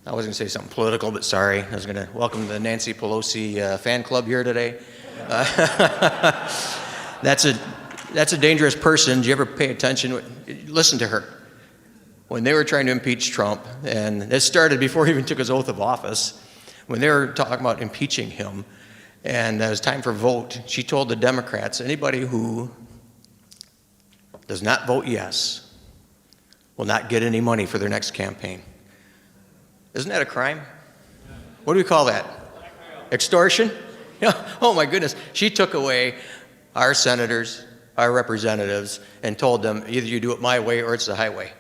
I was going to say something political, but sorry. I was going to welcome the Nancy Pelosi fan club here today. That's a dangerous person. Do you ever pay attention? Listen to her. When they were trying to impeach Trump, and this started before he even took his oath of office, when they were talking about impeaching him, and it was time for vote, she told the Democrats, anybody who does not vote yes will not get any money for their next campaign. Isn't that a crime? What do we call that? Extortion? Oh my goodness. She took away our senators, our representatives, and told them either you do it my way or it's the highway.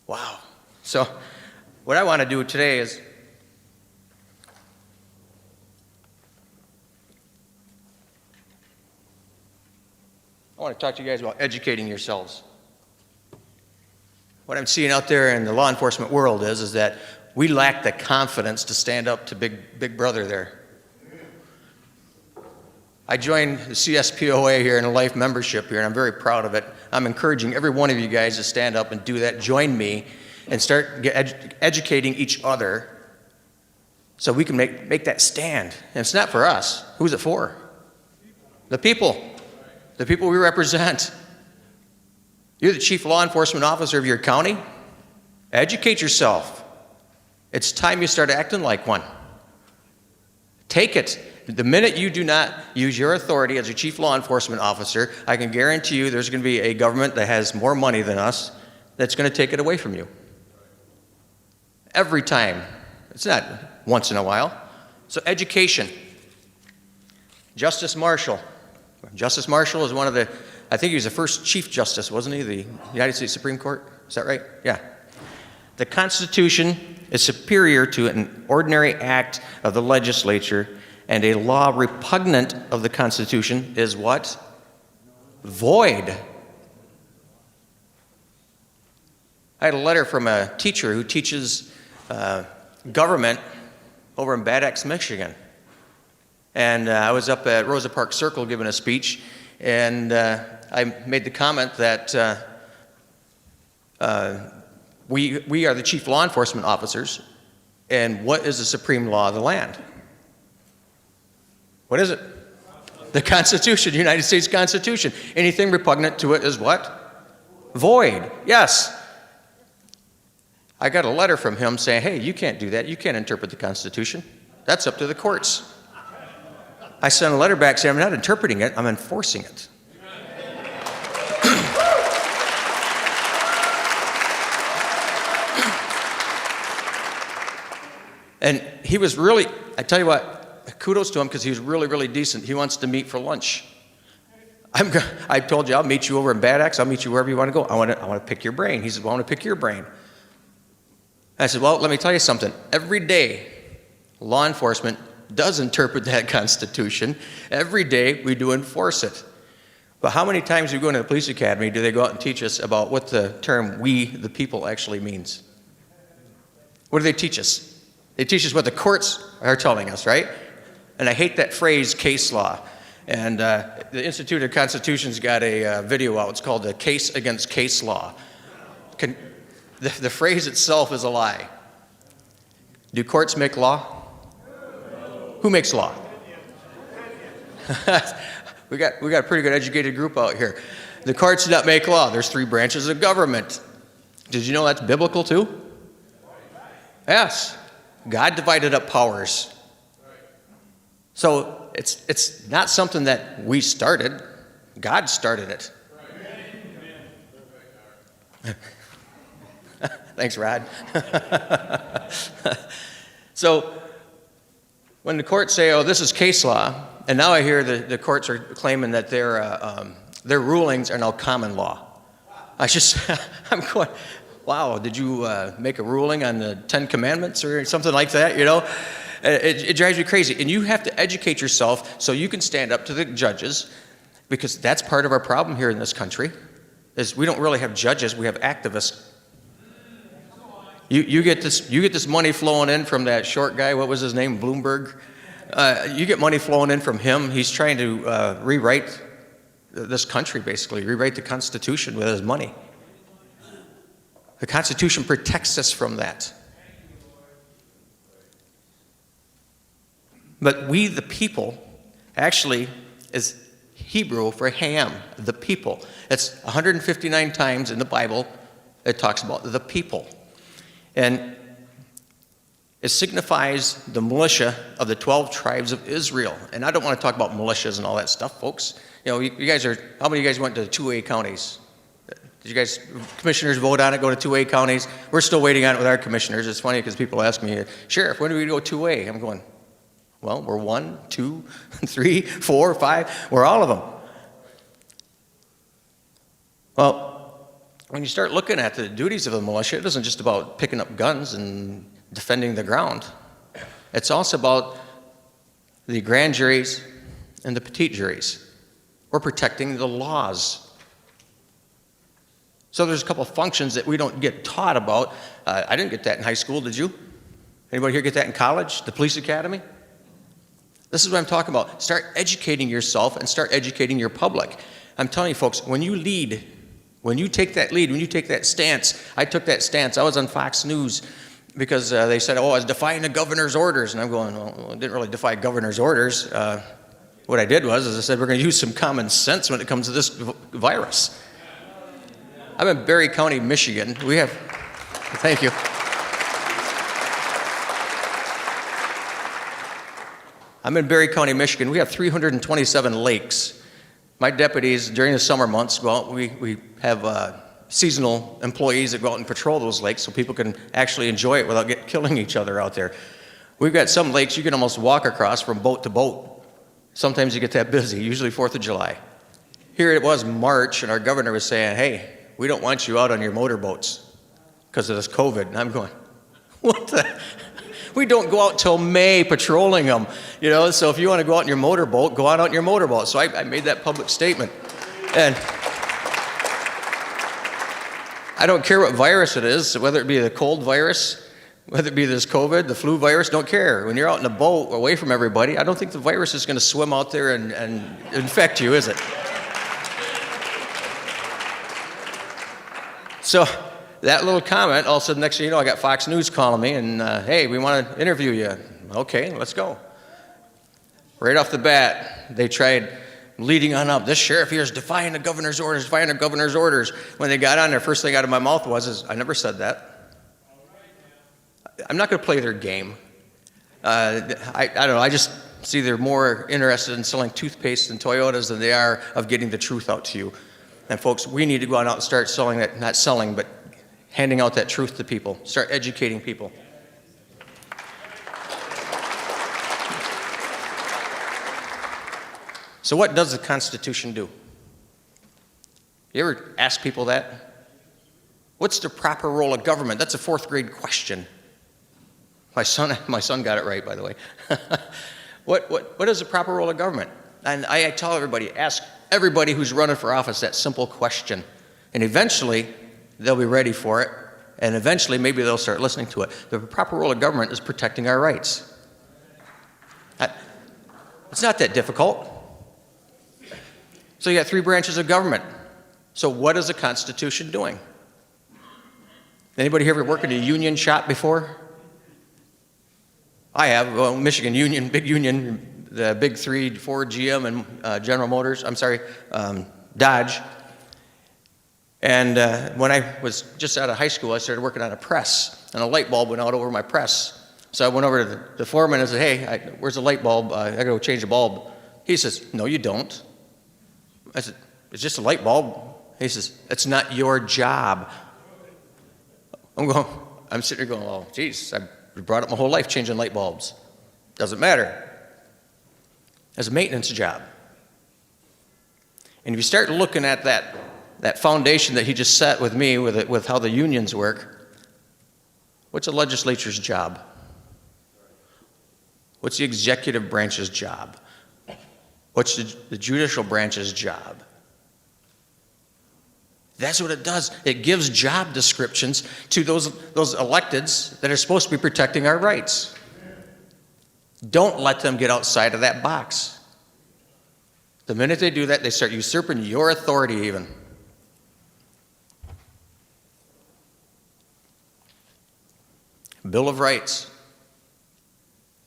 Wow. So what I want to do today is I want to talk to you guys about educating yourselves. What I'm seeing out there in the law enforcement world is that we lack the confidence to stand up to big brother there. I joined the CSPOA here in a life membership here, and I'm very proud of it. I'm encouraging every one of you guys to stand up and do that. Join me and start educating each other so we can make that stand. And it's not for us. Who's it for? The people. The people we represent. You're the chief law enforcement officer of your county. Educate yourself. It's time you start acting like one. Take it. The minute you do not use your authority as a chief law enforcement officer, I can guarantee you there's going to be a government that has more money than us that's going to take it away from you. Every time. It's not once in a while. So education. Justice Marshall. Justice Marshall is one of the, I think he was the first Chief Justice, wasn't he, the United States Supreme Court? Is that right? Yeah. The Constitution is superior to an ordinary act of the legislature, and a law repugnant of the Constitution is what? Void. I had a letter from a teacher who teaches government over in Bad Axe, Michigan. And I was up at Rosa Park Circle giving a speech, and I made the comment that we are the chief law enforcement officers, and what is the supreme law of the land? What is it? The Constitution, the United States Constitution. Anything repugnant to it is what? Void. Yes. I got a letter from him saying, hey, you can't do that. You can't interpret the Constitution. That's up to the courts. I sent a letter back saying, I'm not interpreting it, I'm enforcing it. And he was really, I tell you what, kudos to him because he was really, really decent. He wants to meet for lunch. I told you, I'll meet you over in Bad Axe, I'll meet you wherever you want to go. I want to pick your brain. He said, well, I want to pick your brain. I said, well, let me tell you something. Every day, law enforcement does interpret that Constitution. Every day we do enforce it. But how many times do we go into the police academy do they go out and teach us about what the term we, the people, actually means? What do they teach us? They teach us what the courts are telling us, right? And I hate that phrase, case law. And the Institute of Constitution's got a video out. It's called the Case Against Case Law. The phrase itself is a lie. Do courts make law? Who makes law? we got a pretty good educated group out here. The courts do not make law. There's 3 branches of government. Did you know that's biblical too? Yes. God divided up powers. So it's not something that we started. God started it. Thanks, Rod. So when the courts say, oh, this is case law, and now I hear the courts are claiming that their rulings are now common law. I'm going, wow, did you make a ruling on the 10 Commandments or something like that, you know? It drives me crazy. And you have to educate yourself so you can stand up to the judges, because that's part of our problem here in this country, is we don't really have judges, we have activists. You get this money flowing in from that short guy, what was his name, Bloomberg? You get money flowing in from him. He's trying to rewrite this country, basically, rewrite the Constitution with his money. The Constitution protects us from that. But we, the people, actually is Hebrew for ham, the people. It's 159 times in the Bible it talks about the people. And it signifies the militia of the 12 tribes of Israel. And I don't want to talk about militias and all that stuff, folks. You know, you guys are, how many of you guys went to 2A counties? Did you guys, commissioners, vote on it, go to 2A counties? We're still waiting on it with our commissioners. It's funny because people ask me, Sheriff, when do we go 2A? I'm going, well, we're 1, 2, 3, 4, 5. We're all of them. Well, when you start looking at the duties of the militia, it isn't just about picking up guns and defending the ground. It's also about the grand juries and the petite juries. We're protecting the laws. So there's a couple of functions that we don't get taught about. I didn't get that in high school, did you? Anybody here get that in college? The police academy? This is what I'm talking about. Start educating yourself and start educating your public. I'm telling you folks, when you lead, when you take that lead, when you take that stance, I took that stance. I was on Fox News because they said, oh, I was defying the governor's orders. And I'm going, well, I didn't really defy governor's orders. What I did was I said, we're going to use some common sense when it comes to this virus. I'm in Berry County, Michigan. We have, thank you. I'm in Berry County, Michigan. We have 327 lakes. My deputies, during the summer months, well, we have seasonal employees that go out and patrol those lakes so people can actually enjoy it without killing each other out there. We've got some lakes you can almost walk across from boat to boat. Sometimes you get that busy, usually 4th of July. Here it was March, and our governor was saying, hey, we don't want you out on your motorboats because of this COVID. And I'm going, what the? We don't go out till May patrolling them, you know, so if you want to go out in your motorboat, go out on your motorboat. So I made that public statement. And I don't care what virus it is, whether it be the cold virus, whether it be this COVID, the flu virus, don't care. When you're out in a boat away from everybody, I don't think the virus is going to swim out there and infect you, is it? So that little comment, all of a sudden, next thing you know, I got Fox News calling me and, hey, we want to interview you. Okay, let's go. Right off the bat, they tried leading on up. This sheriff here is defying the governor's orders, defying the governor's orders. When they got on there, first thing out of my mouth was, I never said that. I'm not going to play their game. I don't know, I just see they're more interested in selling toothpaste and Toyotas than they are of getting the truth out to you. And folks, we need to go out and start selling that, not selling, but handing out that truth to people. Start educating people. So what does the Constitution do? You ever ask people that? What's the proper role of government? That's a 4th grade question. My son got it right, by the way. What is the proper role of government? And I tell everybody, ask everybody who's running for office that simple question. And eventually, they'll be ready for it. And eventually, maybe they'll start listening to it. The proper role of government is protecting our rights. It's not that difficult. So you got 3 branches of government. So what is the Constitution doing? Anybody here ever worked in a union shop before? I have. Well, Michigan Union, big union, the big 3, Ford, GM, and General Motors. I'm sorry, Dodge. And when I was just out of high school, I started working on a press, and a light bulb went out over my press. So I went over to the foreman and said, hey, where's the light bulb? I got to go change the bulb. He says, no, you don't. I said, it's just a light bulb. He says, it's not your job. I'm sitting here going, oh, geez, I brought up my whole life changing light bulbs. Doesn't matter. It's a maintenance job. And if you start looking at that foundation that he just set with me, with how the unions work, what's the legislature's job? What's the executive branch's job? What's the judicial branch's job? That's what it does. It gives job descriptions to those electeds that are supposed to be protecting our rights. Don't let them get outside of that box. The minute they do that, they start usurping your authority even. Bill of Rights.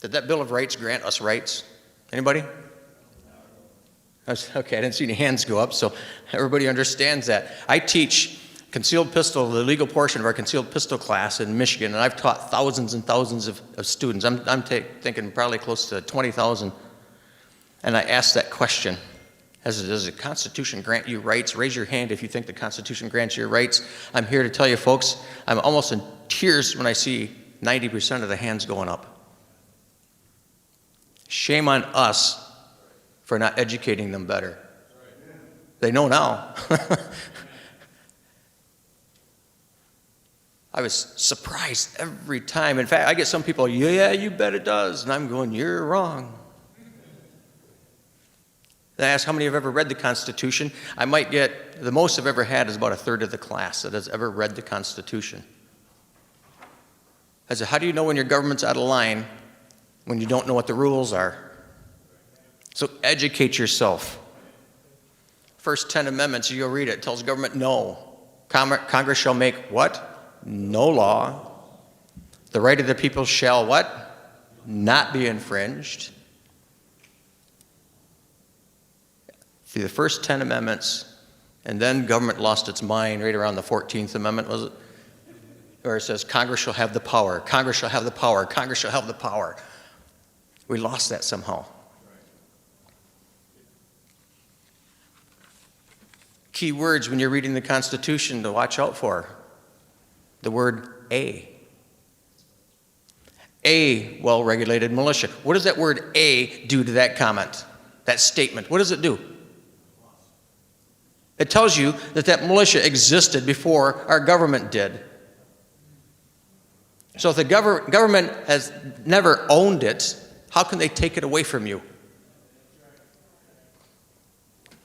Did that Bill of Rights grant us rights? Anybody? Okay, I didn't see any hands go up, so everybody understands that. I teach concealed pistol, the legal portion of our concealed pistol class in Michigan, and I've taught thousands and thousands of students. I'm thinking probably close to 20,000. And I asked that question, does the Constitution grant you rights? Raise your hand if you think the Constitution grants you rights. I'm here to tell you, folks, I'm almost in tears when I see 90% of the hands going up. Shame on us for not educating them better. They know now. I was surprised every time. In fact, I get some people, yeah, you bet it does. And I'm going, you're wrong. Then I ask how many have ever read the Constitution. I might get, the most I've ever had is about a third of the class that has ever read the Constitution. I said, how do you know when your government's out of line when you don't know what the rules are? So educate yourself. First 10 amendments, you go read it. It tells government no. Congress shall make what? No law. The right of the people shall what? Not be infringed. Through the first 10 amendments, and then government lost its mind right around the 14th Amendment, was it? Where it says Congress shall have the power, Congress shall have the power, Congress shall have the power. We lost that somehow. Key words when you're reading the Constitution to watch out for. The word a. A well-regulated militia. What does that word a do to that comment, that statement? What does it do? It tells you that that militia existed before our government did. So if the government has never owned it, how can they take it away from you?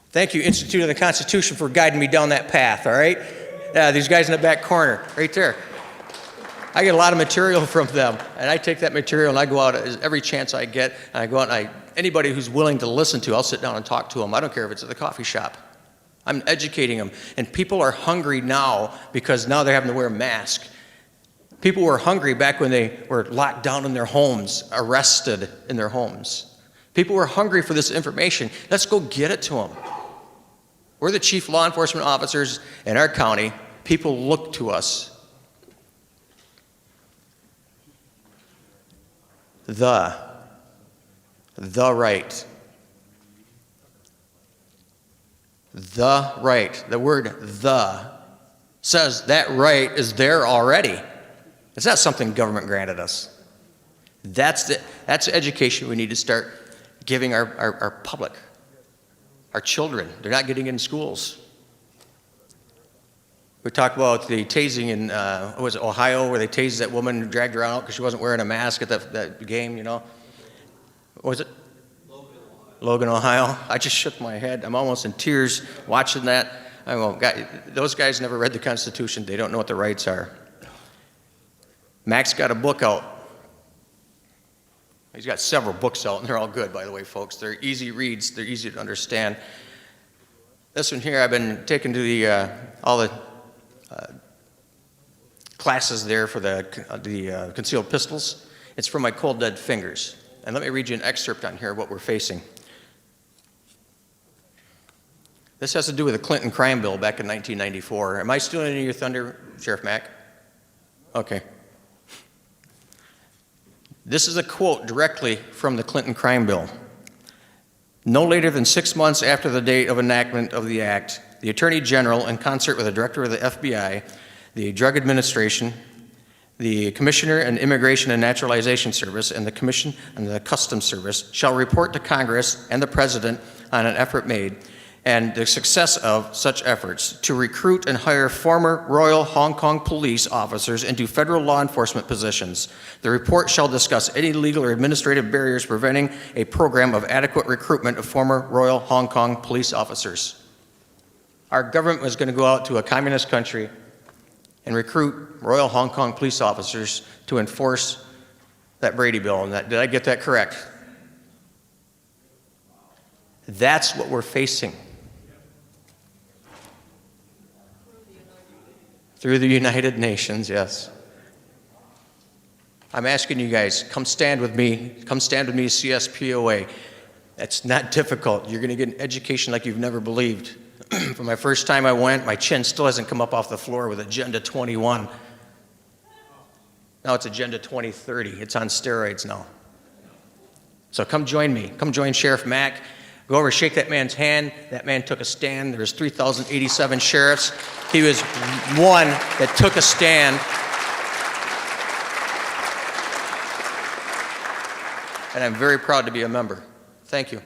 Thank you, Institute of the Constitution, for guiding me down that path, all right? These guys in the back corner, right there. I get a lot of material from them, and I take that material and I go out every chance I get, and I go out and anybody who's willing to listen to, I'll sit down and talk to them. I don't care if it's at the coffee shop. I'm educating them, and people are hungry now because now they're having to wear a mask. People were hungry back when they were locked down in their homes, arrested in their homes. People were hungry for this information. Let's go get it to them. We're the chief law enforcement officers in our county. People look to us. The right. The right. The word the says that right is there already. It's not something government granted us. That's education we need to start giving our public, our children. They're not getting in schools. We talk about the tasing in, was it Ohio, where they tased that woman and dragged her out because she wasn't wearing a mask at that game, you know? What was it? Logan, Ohio. I just shook my head. I'm almost in tears watching that. I go, those guys never read the Constitution. They don't know what the rights are. Mac's got a book out. He's got several books out, and they're all good, by the way, folks. They're easy reads. They're easy to understand. This one here, I've been taking to all the classes there for the concealed pistols. It's from my cold, dead fingers. And let me read you an excerpt on here of what we're facing. This has to do with the Clinton crime bill back in 1994. Am I stealing any of your thunder, Sheriff Mack? Okay. This is a quote directly from the Clinton crime bill. No later than 6 months after the date of enactment of the act, the Attorney General, in concert with the Director of the FBI, the Drug Administration, the Commissioner and Immigration and Naturalization Service, and the Commission and the Customs Service, shall report to Congress and the President on an effort made and the success of such efforts to recruit and hire former Royal Hong Kong police officers into federal law enforcement positions. The report shall discuss any legal or administrative barriers preventing a program of adequate recruitment of former Royal Hong Kong police officers. Our government was going to go out to a communist country and recruit Royal Hong Kong police officers to enforce that Brady bill. And did I get that correct? That's what we're facing. Through the United Nations, yes. I'm asking you guys, come stand with me. Come stand with me at CSPOA. That's not difficult. You're going to get an education like you've never believed. For my first time I went, my chin still hasn't come up off the floor with Agenda 21. Now it's Agenda 2030. It's on steroids now. So come join me. Come join Sheriff Mack. Go over, shake that man's hand. That man took a stand. There was 3,087 sheriffs. He was one that took a stand. And I'm very proud to be a member. Thank you.